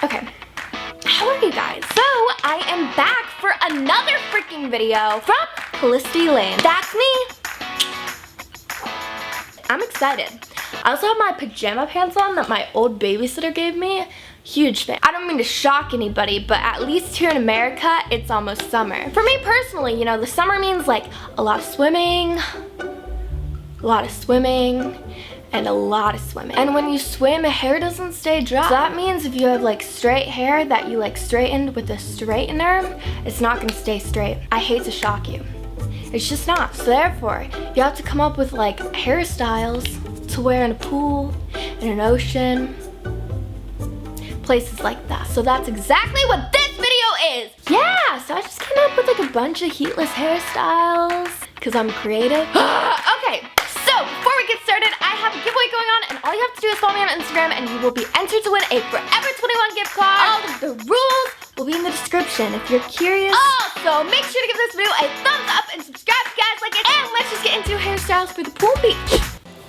Okay, how are you guys? So I am back for another freaking video from Kalista Elaine. That's me. I'm excited. I also have my pajama pants on that my old babysitter gave me. Huge fan. I don't mean to shock anybody, but at least here in America, it's almost summer. For me personally, you know, the summer means like a lot of swimming, and a lot of swimming. And when you swim, hair doesn't stay dry. So that means if you have like straight hair that you like straightened with a straightener, it's not gonna stay straight. I hate to shock you. It's just not. So therefore, you have to come up with like hairstyles to wear in a pool, in an ocean, places like that. So that's exactly what this video is. Yeah, so I just came up with like a bunch of heatless hairstyles because I'm creative. Okay, so before we get started, I have a giveaway going on, and all you have to do is follow me on Instagram and you will be entered to win a Forever 21 gift card. All of the rules will be in the description if you're curious. Also, make sure to give this video a thumbs up and subscribe if you guys like it. And let's just get into hairstyles for the pool beach.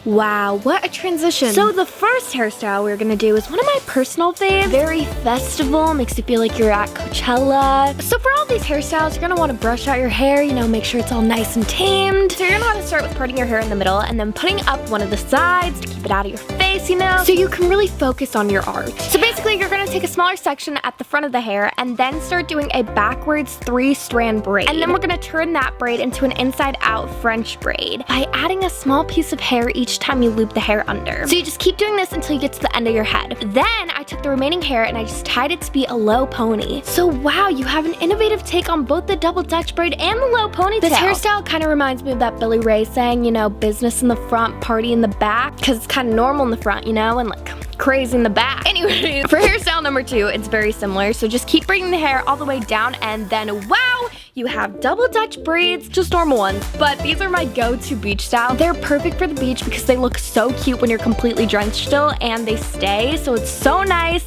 Wow, what a transition. So the first hairstyle we're gonna do is one of my personal faves. Very festival, makes you feel like you're at Coachella. So for all these hairstyles, you're gonna wanna brush out your hair, you know, make sure it's all nice and tamed. So you're gonna wanna start with parting your hair in the middle and then putting up one of the sides to keep it out of your face, you know, so you can really focus on your art. So basically, you're gonna take a smaller section at the front of the hair and then start doing a backwards 3-strand braid. And then we're gonna turn that braid into an inside-out French braid by adding a small piece of hair each time you loop the hair under. So you just keep doing this until you get to the end of your head. Then I took the remaining hair and I just tied it to be a low pony. So wow, you have an innovative take on both the double Dutch braid and the low ponytail. This hairstyle kind of reminds me of that Billy Ray saying, you know, business in the front, party in the back, because it's kind of normal in the front, you know, and like crazy in the back. Anyway, for hairstyle number 2, it's very similar. So just keep bringing the hair all the way down and then wow, you have double Dutch braids, just normal ones. But these are my go-to beach style. They're perfect for the beach because they look so cute when you're completely drenched still and they stay. So it's so nice.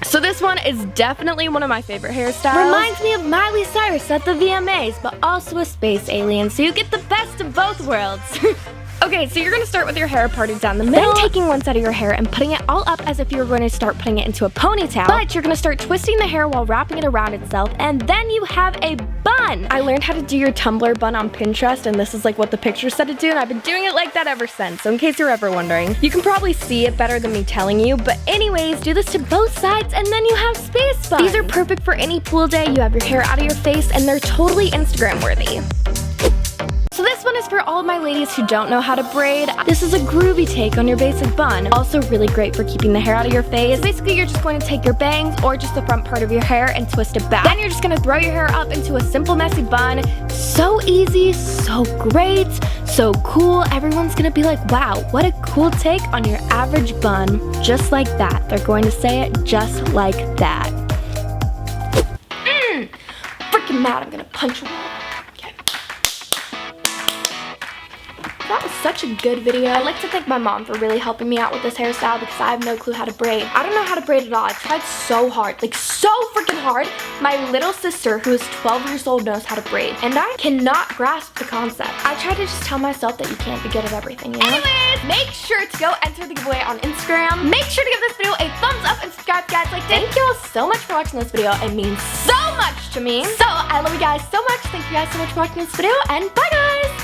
So this one is definitely one of my favorite hairstyles. Reminds me of Miley Cyrus at the VMAs, but also a space alien. So you get the best of both worlds. Okay, so you're gonna start with your hair parted down the middle, then taking one side of your hair and putting it all up as if you were going to start putting it into a ponytail. But you're gonna start twisting the hair while wrapping it around itself, and then you have a bun. I learned how to do your Tumblr bun on Pinterest, and this is like what the picture said to do, and I've been doing it like that ever since. So in case you're ever wondering, you can probably see it better than me telling you, but anyways, do this to both sides, and then you have space buns. These are perfect for any pool day. You have your hair out of your face, and they're totally Instagram worthy. So this one is for all of my ladies who don't know how to braid. This is a groovy take on your basic bun. Also really great for keeping the hair out of your face. Basically, you're just going to take your bangs or just the front part of your hair and twist it back. Then you're just gonna throw your hair up into a simple messy bun. So easy, so great, so cool. Everyone's gonna be like, wow, what a cool take on your average bun. Just like that. They're going to say it just like that. Freaking mad, I'm gonna punch a wall. That was such a good video. I'd like to thank my mom for really helping me out with this hairstyle because I have no clue how to braid. I don't know how to braid at all. I tried so hard, like so freaking hard. My little sister, who is 12 years old, knows how to braid, and I cannot grasp the concept. I try to just tell myself that you can't be good at everything, you know? Anyways, make sure to go enter the giveaway on Instagram. Make sure to give this video a thumbs up and subscribe, guys. Like, thank you all so much for watching this video. It means so much to me. So I love you guys so much. Thank you guys so much for watching this video, and bye, guys.